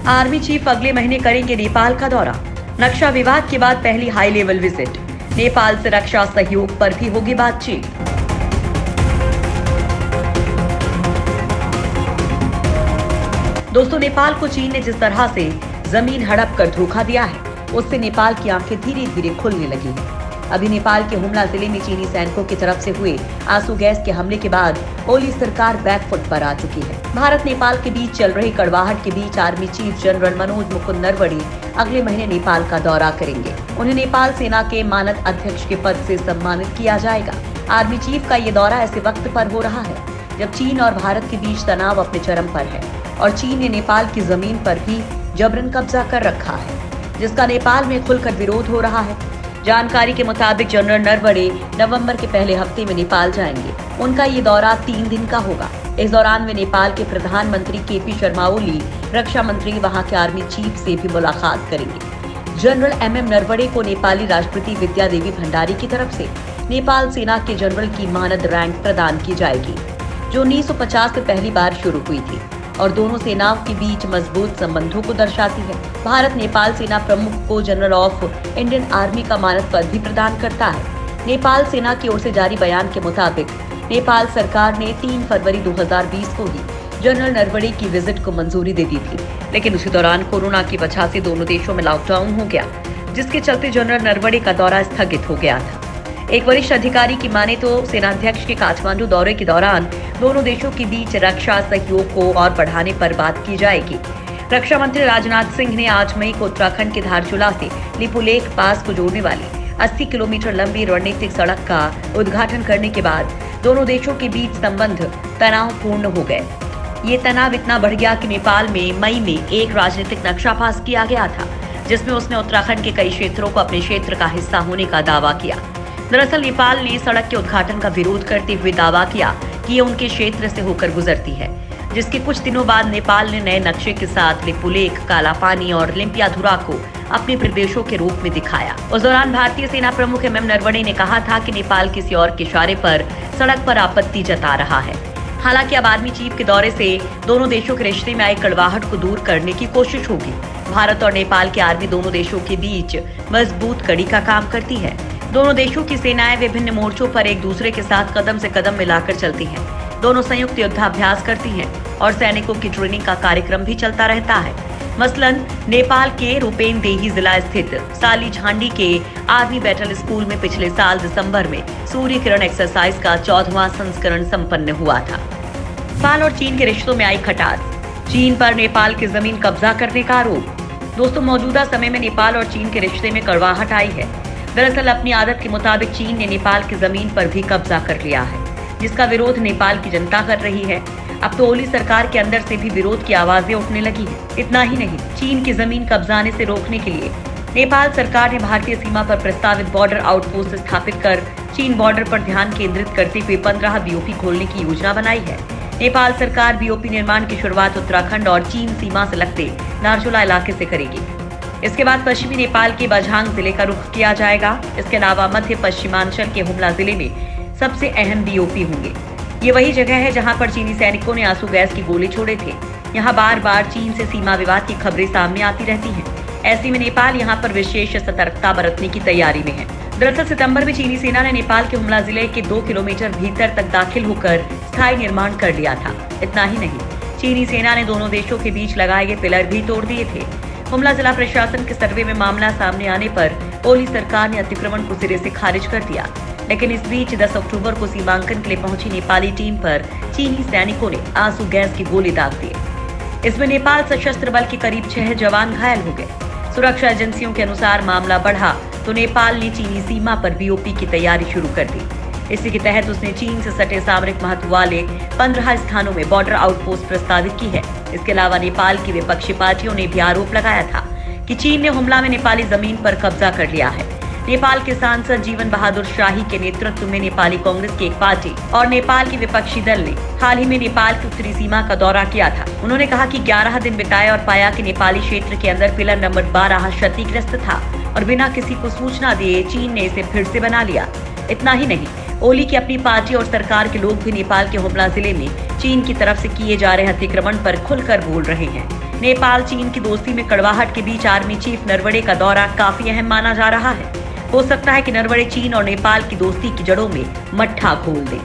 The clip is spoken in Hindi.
आर्मी चीफ अगले महीने करेंगे नेपाल का दौरा। नक्शा विवाद के बाद पहली हाई लेवल विजिट। नेपाल से रक्षा सहयोग पर भी होगी बातचीत। दोस्तों, नेपाल को चीन ने जिस तरह से जमीन हड़प कर धोखा दिया है, उससे नेपाल की आंखें धीरे धीरे खुलने लगी हैं। अभी नेपाल के हुमला जिले में चीनी सैनिकों की तरफ से हुए आंसू गैस के हमले के बाद ओली सरकार बैकफुट पर आ चुकी है। भारत नेपाल के बीच चल रही कड़वाहट के बीच army chief general Manoj Mukund Naravane अगले महीने नेपाल का दौरा करेंगे। उन्हें नेपाल सेना के मानद अध्यक्ष के पद से सम्मानित किया जाएगा। आर्मी चीफ का ये दौरा ऐसे वक्त पर हो रहा है जब चीन और भारत के बीच तनाव अपने चरम पर है और चीन ने नेपाल की जमीन पर भी जबरन कब्जा कर रखा है, जिसका नेपाल में खुलकर विरोध हो रहा है। जानकारी के मुताबिक जनरल नरवणे नवंबर के पहले हफ्ते में नेपाल जाएंगे। उनका ये दौरा 3 दिन का होगा। इस दौरान वे नेपाल के प्रधानमंत्री केपी शर्मा ओली, रक्षा मंत्री, वहां के आर्मी चीफ से भी मुलाकात करेंगे। जनरल MM नरवणे को नेपाली राष्ट्रपति विद्या देवी भंडारी की तरफ से नेपाल सेना के जनरल की मानद रैंक प्रदान की जाएगी, जो 1950 में पहली बार शुरू हुई थी और दोनों सेनाओं के बीच मजबूत संबंधों को दर्शाती है। भारत नेपाल सेना प्रमुख को जनरल ऑफ इंडियन आर्मी का मानद पद भी प्रदान करता है। नेपाल सेना की ओर से जारी बयान के मुताबिक नेपाल सरकार ने 3 फरवरी 2020 को ही जनरल नरवणे की विजिट को मंजूरी दे दी थी, लेकिन उसी दौरान कोरोना की वजह से दोनों देशों में लॉकडाउन हो गया, जिसके चलते जनरल नरवणे का दौरा स्थगित हो गया था। एक वरिष्ठ अधिकारी की माने तो सेनाध्यक्ष के काठमांडू दौरे के दौरान दोनों देशों के बीच रक्षा सहयोग को और बढ़ाने पर बात की जाएगी। रक्षा मंत्री राजनाथ सिंह ने 8 मई को उत्तराखंड के धारचूला से लिपुलेख पास को जोड़ने वाली 80 किलोमीटर लंबी रणनीतिक सड़क का उद्घाटन करने के बाद दोनों देशों के बीच संबंध तनावपूर्ण हो गए। ये तनाव इतना बढ़ गया कि नेपाल में मई में एक राजनीतिक नक्शा पास किया गया था, जिसमें उसने उत्तराखंड के कई क्षेत्रों को अपने क्षेत्र का हिस्सा होने का दावा किया। दरअसल नेपाल ने सड़क के उद्घाटन का विरोध करते हुए दावा किया कि ये उनके क्षेत्र से होकर गुजरती है, जिसके कुछ दिनों बाद नेपाल ने नए नक्शे के साथ लिपुलेख, कालापानी और लिम्पियाधुरा को अपने प्रदेशों के रूप में दिखाया। उस दौरान भारतीय सेना प्रमुख MM नरवणे ने कहा था कि नेपाल किसी और के इशारे पर सड़क पर आपत्ति जता रहा है। हालांकि अब आर्मी चीफ के दौरे से दोनों देशों के रिश्ते में आई कड़वाहट को दूर करने की कोशिश होगी। भारत और नेपाल की आर्मी दोनों देशों के बीच मजबूत कड़ी का काम करती है। दोनों देशों की सेनाएं विभिन्न मोर्चों पर एक दूसरे के साथ कदम से कदम मिलाकर चलती हैं। दोनों संयुक्त युद्धाभ्यास करती हैं और सैनिकों की ट्रेनिंग का कार्यक्रम भी चलता रहता है। मसलन नेपाल के रूपेनदेही जिला स्थित साली झांडी के आर्मी बैटल स्कूल में पिछले साल दिसंबर में सूर्य किरण एक्सरसाइज का 14वां संस्करण संपन्न हुआ था। नेपाल और चीन के रिश्तों में आई खटास। चीन पर नेपाल की जमीन कब्जा करने का आरोप। दोस्तों, मौजूदा समय में नेपाल और चीन के रिश्ते में कड़वाहट आई है। दरअसल अपनी आदत के मुताबिक चीन ने नेपाल की जमीन पर भी कब्जा कर लिया है, जिसका विरोध नेपाल की जनता कर रही है। अब तो ओली सरकार के अंदर से भी विरोध की आवाजें उठने लगी हैं। इतना ही नहीं, चीन की जमीन कब्जाने से रोकने के लिए नेपाल सरकार ने भारतीय सीमा पर प्रस्तावित बॉर्डर आउटपोस्ट स्थापित कर चीन बॉर्डर पर ध्यान केंद्रित करते हुए 15 BOP खोलने की योजना बनाई है। नेपाल सरकार BOP निर्माण की शुरुआत उत्तराखंड और चीन सीमा से लगते धारचूला इलाके से करेगी। इसके बाद पश्चिमी नेपाल के बझांग जिले का रुख किया जाएगा। इसके अलावा मध्य पश्चिमांचल के हुमला जिले में सबसे अहम BOP होंगे। ये वही जगह है जहां पर चीनी सैनिकों ने आंसू गैस की गोले छोड़े थे। यहां बार बार चीन से सीमा विवाद की खबरें सामने आती रहती हैं। ऐसे में नेपाल यहां पर विशेष सतर्कता बरतने की तैयारी में है। दरअसल सितंबर में चीनी सेना ने नेपाल के हुमला जिले के 2 किलोमीटर भीतर तक दाखिल होकर स्थायी निर्माण कर लिया था। इतना ही नहीं, चीनी सेना ने दोनों देशों के बीच लगाए गए पिलर भी तोड़ दिए थे। हुमला जिला प्रशासन के सर्वे में मामला सामने आने पर ओली सरकार ने अतिक्रमण को सिरे से खारिज कर दिया, लेकिन इस बीच 10 अक्टूबर को सीमांकन के लिए पहुंची नेपाली टीम पर चीनी सैनिकों ने आंसू गैस की गोली दाग दिए। इसमें नेपाल सशस्त्र बल के करीब 6 जवान घायल हो गए। सुरक्षा एजेंसियों के अनुसार मामला बढ़ा तो नेपाल ने चीनी सीमा पर BOP की तैयारी शुरू कर दी। इसी के तहत उसने चीन से सटे सामरिक महत्व वाले 15 स्थानों में बॉर्डर आउटपोस्ट प्रस्तावित की है। इसके अलावा नेपाल की विपक्षी पार्टियों ने भी आरोप लगाया था कि चीन ने हुमला में नेपाली जमीन पर कब्जा कर लिया है। नेपाल के सांसद जीवन बहादुर शाही के नेतृत्व में नेपाली कांग्रेस की एक पार्टी और नेपाल के विपक्षी दल ने हाल ही में नेपाल की उत्तरी सीमा का दौरा किया था। उन्होंने कहा कि 11 दिन बिताए और पाया कि नेपाली क्षेत्र के अंदर पिलर नंबर 12 क्षतिग्रस्त था और बिना किसी को सूचना दिए चीन ने इसे फिर से बना लिया। इतना ही नहीं, ओली की अपनी पार्टी और सरकार के लोग भी नेपाल के हुमला जिले में चीन की तरफ से किए जा रहे अतिक्रमण पर खुलकर बोल रहे हैं। नेपाल चीन की दोस्ती में कड़वाहट के बीच आर्मी चीफ नरवणे का दौरा काफी अहम माना जा रहा है। हो सकता है कि नरवणे चीन और नेपाल की दोस्ती की जड़ों में मट्ठा खोल दे।